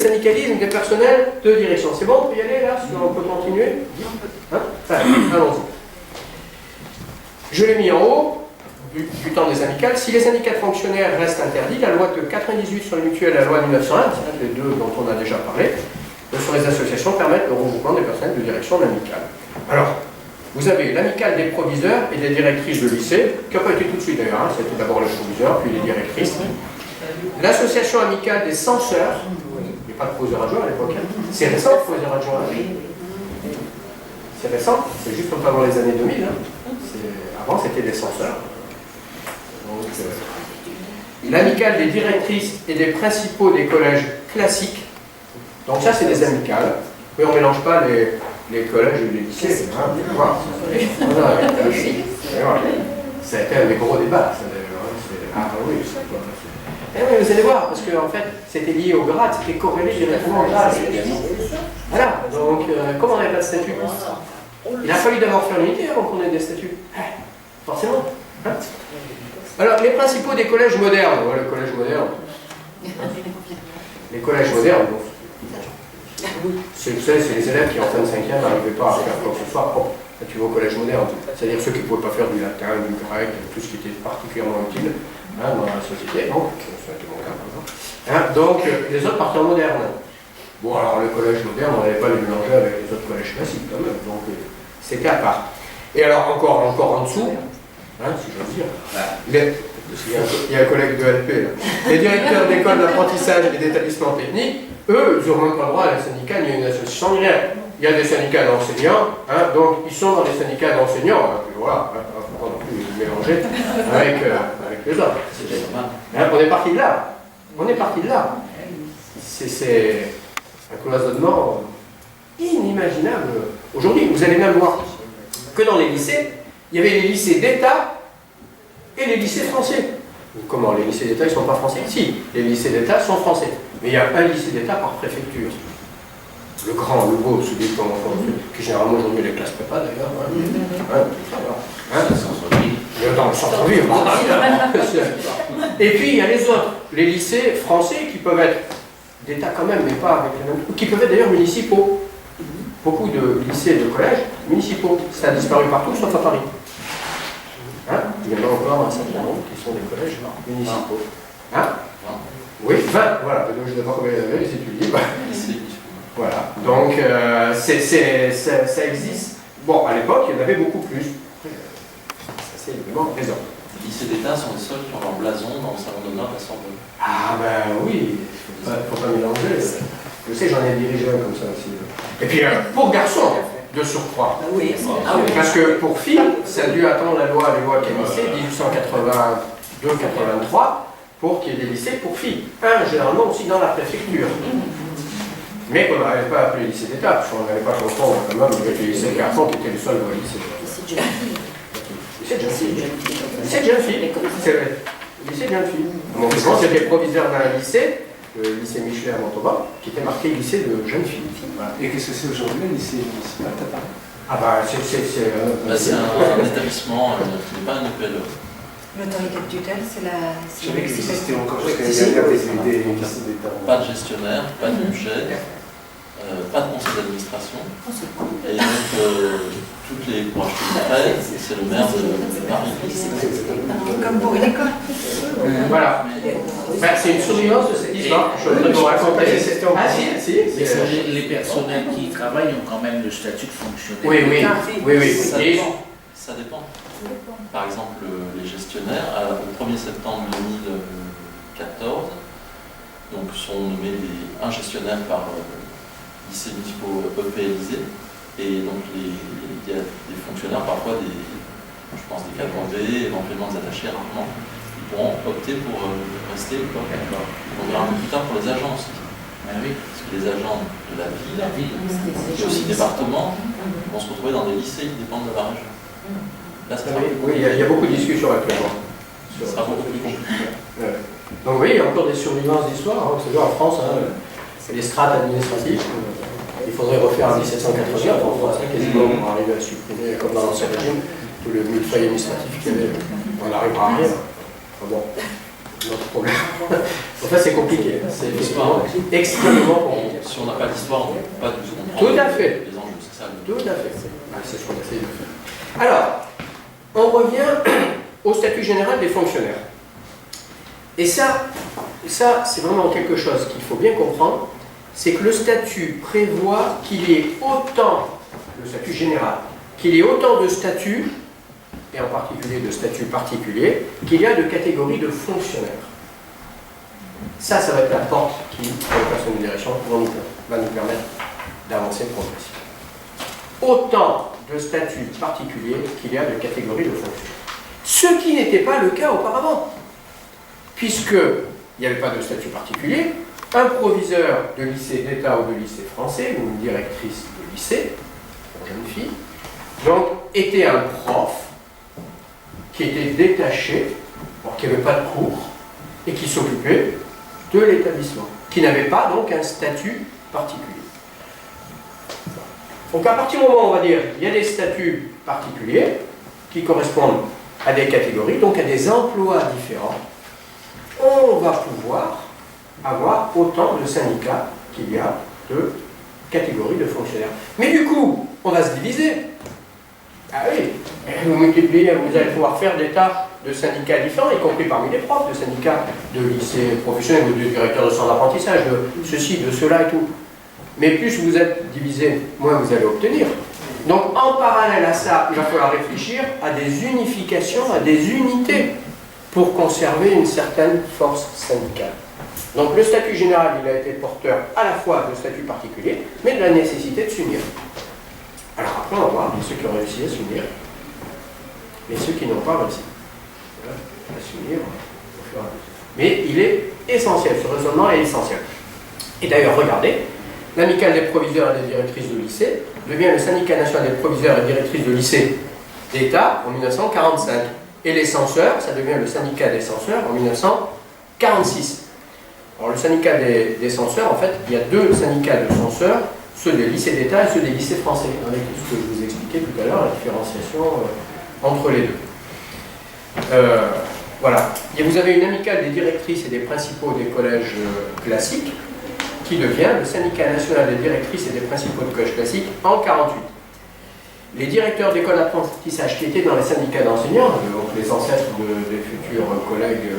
syndicalisme des personnels de direction. C'est bon, on peut y aller là? On peut continuer? Hein? Allons-y. Je l'ai mis en haut, du temps des amicales. Si les syndicats de fonctionnaires restent interdits, la loi de 98 sur les mutuelles, la loi de 1901, c'est les deux dont on a déjà parlé, sur les associations permettent le regroupement des personnels de direction de l'amicale. Alors, vous avez l'amicale des proviseurs et des directrices de lycée, qui n'a pas été tout de suite d'ailleurs, hein, c'était d'abord les proviseurs, puis les directrices. L'association amicale des censeurs, il n'y a pas de proviseur adjoint à l'époque, c'est récent le proviseur adjoint. C'est récent, c'est juste avant les années 2000. Hein. Avant c'était des censeurs. L'amicale des directrices et des principaux des collèges classiques. Donc ça c'est des amicales. Mais on ne mélange pas les collèges et les lycées. Hein, voilà. Ça a été un des gros débats. Ah oui, vous allez voir, parce qu'en fait, c'était lié au grade, c'était corrélé directement au grade. Voilà, donc, comme on n'avait pas de statut, il a fallu d'abord faire l'unité avant qu'on ait des statuts. Forcément. Hein? Alors, les principaux des collèges modernes, ouais, le collège moderne. Les collèges modernes, c'est les élèves qui, en fin de 5e, n'arrivaient pas à faire quoi que ce soit. Oh, là, tu vas au collège moderne, c'est-à-dire ceux qui ne pouvaient pas faire du latin, du grec, tout ce qui était particulièrement utile. Hein, dans la société, donc, c'était mon cas par exemple. Hein, donc, les autres parties en moderne. Bon, alors le collège moderne, on n'allait pas les mélanger avec les autres collèges classiques quand même, donc c'était à part. Et alors, encore en dessous, hein, si j'ose dire, il y a un collègue de LP, là. Les directeurs d'écoles d'apprentissage et d'établissements techniques, eux, ils n'ont même pas droit à un syndicat ni à une association ni rien. Il y a des syndicats d'enseignants, hein, donc ils sont dans les syndicats d'enseignants, hein, voilà, on ne peut plus les mélanger avec les autres. Hein, on est parti de là. On est parti de là. C'est un cloisonnement inimaginable. Aujourd'hui, vous allez même voir que dans les lycées, il y avait les lycées d'État et les lycées français. Comment? Les lycées d'État, ils ne sont pas français? Si, les lycées d'État sont français. Mais il y a un lycée d'État par préfecture. Le grand, le beau, celui qu'on qui généralement aujourd'hui les classes prépa d'ailleurs. Dans le centre-ville. Et puis il y a les autres, les lycées français qui peuvent être d'État quand même, mais pas avec les mêmes. Qui peuvent être d'ailleurs municipaux. Beaucoup de lycées et de collèges municipaux. Ça a disparu partout sauf à Paris. Hein? Il y en a encore un certain nombre qui sont des collèges municipaux. Hein? Oui, 20, voilà. Donc je ne sais pas combien il y en avait, les étudiants. Voilà, donc ça existe. Bon, à l'époque, il y en avait beaucoup plus. Ça, c'est évidemment présent. Les lycées d'État sont les seuls qui ont leur blason dans le salon d'honneur de la Sorbonne. Ah ben oui, il ne faut pas mélanger. Je sais, j'en ai dirigé un comme ça aussi. Et puis, pour garçons, de surcroît. Oui. Parce que pour filles, ça a dû attendre les lois Canissé, 1882-83, pour qu'il y ait des lycées pour filles. Généralement aussi dans la préfecture. Mais on n'arrivait pas à appeler lycée d'État, parce qu'on n'allait pas confondre quand même avec les lycées garçons qui étaient les seuls lycées. Lycée de jeunes filles. Lycée de jeunes filles. C'est vrai. Lycée de jeunes filles. Mon grand, c'était proviseur d'un lycée, le lycée Michelet à Montauban, qui était marqué lycée de jeunes filles. Voilà. Et qu'est-ce que c'est aujourd'hui, le lycée municipal à Paris? Ah bah c'est un établissement qui n'est pas un EPLE. L'autorité de tutelle, c'est la... Je savais qu'il existait encore jusqu'à l'année dernière des lycées d'État. Pas de gestionnaire, pas de budget. Pas de conseil d'administration. Et donc, toutes les branches culturelles, c'est le maire de Paris. Comme pour une école. Voilà. Ben, c'est une surveillance de cette histoire. Je voudrais vous raconter. Ah si. Les personnels qui travaillent ont quand même le statut de fonctionnaire. Oui. Ça dépend. Par exemple, les gestionnaires, au 1er septembre 2014, donc sont nommés un gestionnaire par lycées municipaux EPLisés, et donc il y a des fonctionnaires, parfois je pense des cadres B, éventuellement des attachés rarement, qui pourront opter pour rester ou pas. On verra un peu plus tard pour les agents aussi. Parce que les agents de la ville, et aussi département, vont se retrouver dans des lycées qui dépendent de la région. Là, oui, il y a beaucoup de discussions actuellement. Ça sera beaucoup plus compliqué. Donc oui, il y a encore des survivances d'histoire. Vous savez, en France, c'est les strates administratifs. Il faudrait refaire en 1780, en France, quasiment, pour arriver à supprimer, comme dans l'ancien régime, tout le millefeuille administratif qu'il y avait. On n'arrivera à rien. Enfin bon. notre problème. Enfin, c'est compliqué. C'est effectivement extrêmement compliqué. Si on n'a pas d'histoire, on ne peut pas comprendre Tout à fait. les enjeux. C'est ça. Tout à fait. C'est ce qu'on essaie de faire. Alors, on revient au statut général des fonctionnaires. Et ça c'est vraiment quelque chose qu'il faut bien comprendre, c'est que le statut prévoit qu'il y ait autant, le statut général, qu'il y ait autant de statuts, et en particulier de statuts particuliers, qu'il y a de catégories de fonctionnaires. Ça va être la porte qui, pour les personnes de direction, va nous permettre d'avancer progressivement. Autant de statuts particuliers qu'il y a de catégories de fonctionnaires. Ce qui n'était pas le cas auparavant, puisqu'il n'y avait pas de statut particulier. Un proviseur de lycée d'État ou de lycée français, ou une directrice de lycée, pour jeune fille, donc était un prof qui était détaché, qui n'avait pas de cours, et qui s'occupait de l'établissement, qui n'avait pas donc un statut particulier. Donc à partir du moment où on va dire il y a des statuts particuliers qui correspondent à des catégories, donc à des emplois différents, on va pouvoir avoir autant de syndicats qu'il y a de catégories de fonctionnaires. Mais du coup, on va se diviser. Ah oui, vous multipliez, vous allez pouvoir faire des tas de syndicats différents, y compris parmi les profs, de syndicats de lycées professionnels ou de directeurs de centres d'apprentissage, de ceci, de cela et tout. Mais plus vous êtes divisé, moins vous allez obtenir. Donc en parallèle à ça, il va falloir réfléchir à des unifications, à des unités pour conserver une certaine force syndicale. Donc le statut général, il a été porteur à la fois de statut particulier, mais de la nécessité de s'unir. Alors après, on va voir ceux qui ont réussi à s'unir et ceux qui n'ont pas réussi à s'unir au fur et à mesure. Mais il est essentiel, ce raisonnement est essentiel. Et d'ailleurs, regardez, l'amicale des proviseurs et des directrices de lycée devient le syndicat national des proviseurs et directrices de lycée d'État en 1945. Et les censeurs, ça devient le syndicat des censeurs en 1946. Alors le syndicat des censeurs, en fait, il y a deux syndicats de censeurs, ceux des lycées d'État et ceux des lycées français, avec ce que je vous expliquais tout à l'heure, la différenciation entre les deux. Voilà. Et vous avez une amicale des directrices et des principaux des collèges classiques, qui devient le syndicat national des directrices et des principaux de collèges classiques en 1948. Les directeurs d'école d'apprentissage qui étaient dans les syndicats d'enseignants, donc les ancêtres des futurs collègues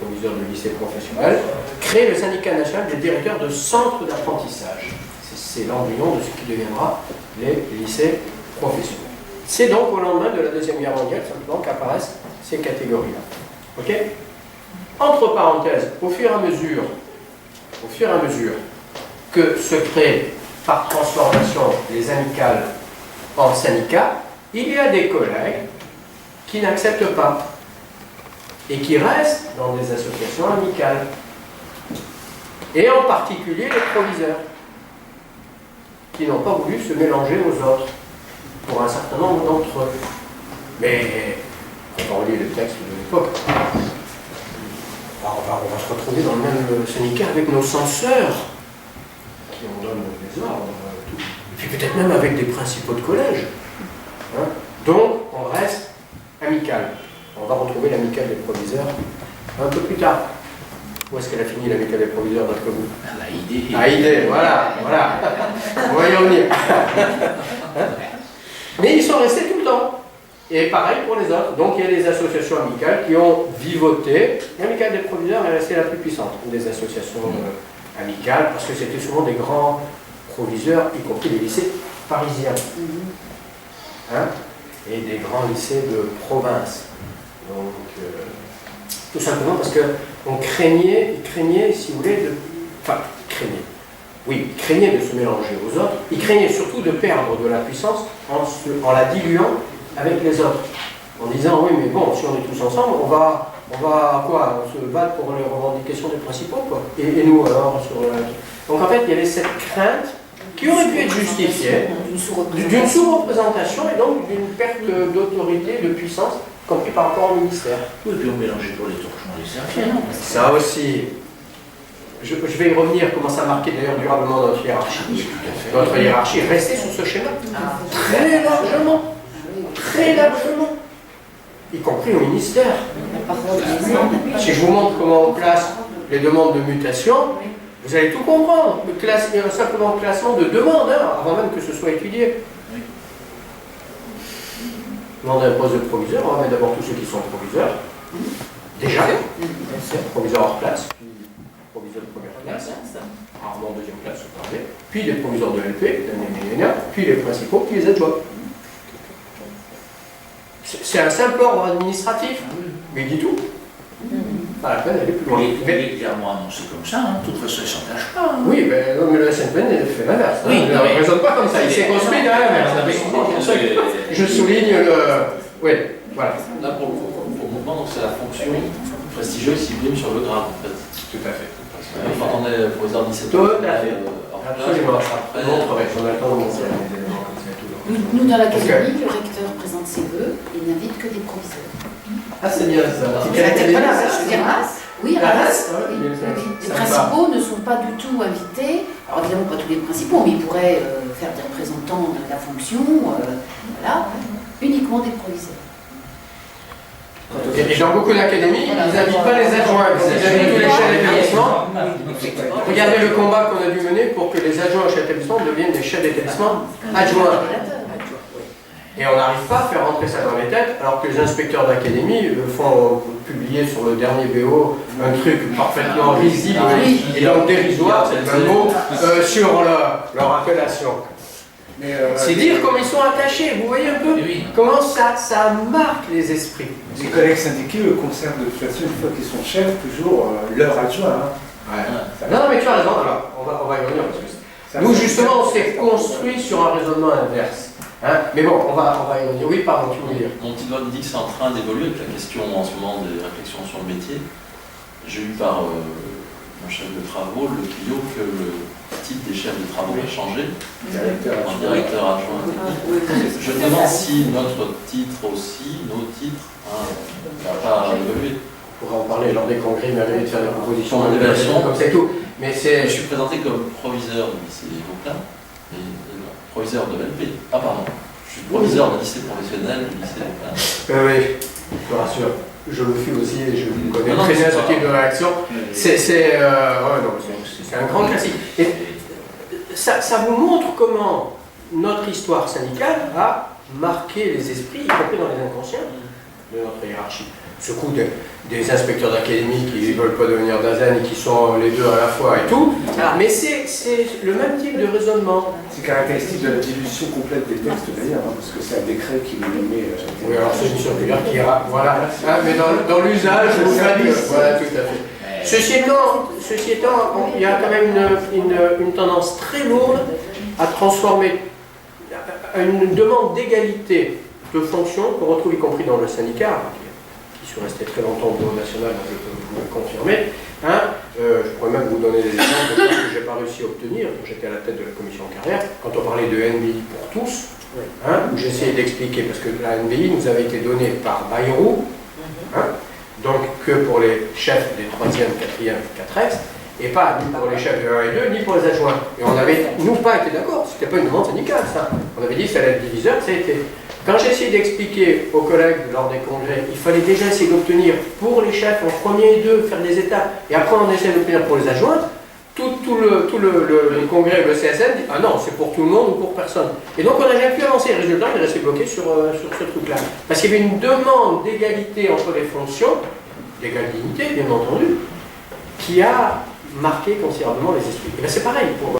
proviseurs de lycée professionnel, créent le syndicat national des directeurs de centres d'apprentissage. C'est l'embryon de ce qui deviendra les lycées professionnels. C'est donc au lendemain de la Deuxième Guerre mondiale simplement qu'apparaissent ces catégories-là. Ok ? Entre parenthèses, au fur et à mesure que se créent par transformation les amicales en syndicats, il y a des collègues qui n'acceptent pas et qui restent dans des associations amicales. Et en particulier les proviseurs, qui n'ont pas voulu se mélanger aux autres, pour un certain nombre d'entre eux. Mais, quand on lit les textes de l'époque, on va se retrouver dans le même syndicat avec nos censeurs, qui en donnent les ordres, et puis peut-être même avec des principaux de collège. Hein. Donc, on reste amical. On va retrouver l'amicale des proviseurs un peu plus tard. Où est-ce qu'elle a fini l'amicale des proviseurs d'après vous? À l'AID. À l'AID, voilà. On va y revenir. Mais ils sont restés tout le temps. Et pareil pour les autres. Donc il y a des associations amicales qui ont vivoté. L'amicale des proviseurs est restée la plus puissante des associations amicales, parce que c'était souvent des grands proviseurs, y compris des lycées parisiens. Hein, et des grands lycées de province. Donc, tout simplement parce qu'on craignait, si vous voulez, ils craignaient de se mélanger aux autres. Ils craignaient surtout de perdre de la puissance en la diluant avec les autres. En disant, oui, mais bon, si on est tous ensemble, on va quoi? On se battre pour les revendications des principaux, quoi. Et nous, alors, sur la... Donc, en fait, il y avait cette crainte qui aurait pu être justifiée d'une sous-représentation et donc d'une perte d'autorité, de puissance, compris par rapport au ministère. Oui, puis on mélangeait pour les torchons et les serviettes. Ça aussi. Je vais y revenir, comment ça marquait d'ailleurs durablement notre hiérarchie. Notre hiérarchie est restée sur ce schéma. Très largement. Très largement. y compris au ministère. La parole des hommes. Si je vous montre comment on classe les demandes de mutation, vous allez tout comprendre. Simplement le classement de demandes, hein, avant même que ce soit étudié. Demander un poste de proviseur, on va mettre d'abord tous ceux qui sont proviseurs. Déjà, proviseur hors classe, puis proviseur de première classe, rarement deuxième classe, vous parlez, puis des proviseurs de LP, puis les principaux, puis les adjoints. C'est un simple ordre administratif, mais il dit tout. Pas la peine d'aller plus loin. Il est clairement annoncé comme ça, hein. De toute façon, il ne s'en cache pas. Hein. Oui, mais le SNPN fait l'inverse. Oui, Il ne raisonne pas comme ça, il s'est construit derrière. Je souligne le. Oui, voilà. Là, pour le mouvement, c'est la fonction prestigieuse qui prime sur le grade, en fait. Tout à fait. Quand on est proviseur 17 Tout ans, à fait. Absolument. après. On a le temps de montrer les éléments comme ça. Nous, dans l'académie, le recteur présente ses vœux et n'invite que des proviseurs. Ah, c'est bien ça. Je veux dire, oui, à la base, oui. les principaux ne sont pas du tout invités. Alors évidemment, pas tous les principaux, mais ils pourraient faire des représentants de la fonction, voilà, uniquement des proviseurs. Et dans beaucoup d'académies, ils n'invitent pas les adjoints, ils invitent tous les chefs d'établissement. Regardez le combat qu'on a dû mener pour que les adjoints chefs d'établissement deviennent des chefs d'établissement adjoints. Et on n'arrive pas à faire rentrer ça dans les têtes, alors que les inspecteurs d'académie font publier sur le dernier BO un truc parfaitement risible et donc dérisoire, c'est le même mot, sur leur appellation. C'est dire comment ils sont attachés, vous voyez un peu comment ça marque les esprits. Les collègues syndiqués, eux, conservent de toute façon, une fois qu'ils sont chefs, toujours leur adjoint. Non, mais tu as raison, alors, on va y revenir parce que nous, justement, on s'est construit sur un raisonnement inverse. Hein, mais bon, on va y revenir. Oui, pardon, tu voulais dire. Mon petit doigt me dit que c'est en train d'évoluer avec la question en ce moment des réflexions sur le métier. J'ai eu par mon chef de travaux le tuyau que le titre des chefs de travaux a changé en directeur adjoint technique. Je me demande si notre titre aussi, nos titres, n'a pas évolué. On pourra en parler lors des congrès, mais de faire des propositions Des versions. comme ça et tout. Mais Je suis présenté comme proviseur du lycée Vauclin et proviseur de l'LP. Ah pardon, je suis proviseur de lycée professionnel du lycée Vauclin. oui, je te rassure. Je le suis aussi et je connais très bien ce type de réaction. C'est un grand classique. Et ça vous montre comment notre histoire syndicale a marqué les esprits, y compris dans les inconscients de notre hiérarchie. Ce coup des inspecteurs d'académie qui ne veulent pas devenir d'Azen et qui sont les deux à la fois et tout, mais c'est le même type de raisonnement. C'est caractéristique de la dilution complète des textes d'ailleurs, parce que c'est un décret qui le met. Oui, alors c'est une circulaire qui ira, voilà, mais dans l'usage, vous faites voilà, tout à fait. Ceci étant, il y a quand même une tendance très lourde à transformer une demande d'égalité de fonction qu'on retrouve y compris dans le syndicat, qui sont restés très longtemps au bureau national, je peux vous le confirmer. Je pourrais même vous donner des exemples de ce que je n'ai pas réussi à obtenir quand j'étais à la tête de la commission carrière, quand on parlait de NBI pour tous, où j'essayais d'expliquer, parce que la NBI nous avait été donnée par Bayrou, donc que pour les chefs des 3e, 4e, 4ex, et pas ni pour les chefs de 1 et 2, ni pour les adjoints. Et on n'avait, nous, pas été d'accord, c'était pas une demande syndicale, ça. On avait dit que ça allait être diviseur, ça a été. Quand j'ai essayé d'expliquer aux collègues lors des congrès, il fallait déjà essayer d'obtenir pour les chefs en premier et deux, faire des étapes, et après on essaie d'obtenir pour les adjoints, tout le congrès, le CSN dit « Ah non, c'est pour tout le monde ou pour personne ». Et donc on n'a jamais pu avancer, le résultat, il est resté bloqué sur ce truc-là. Parce qu'il y avait une demande d'égalité entre les fonctions, d'égale dignité, bien entendu, qui a marqué considérablement les esprits. Et bien c'est pareil pour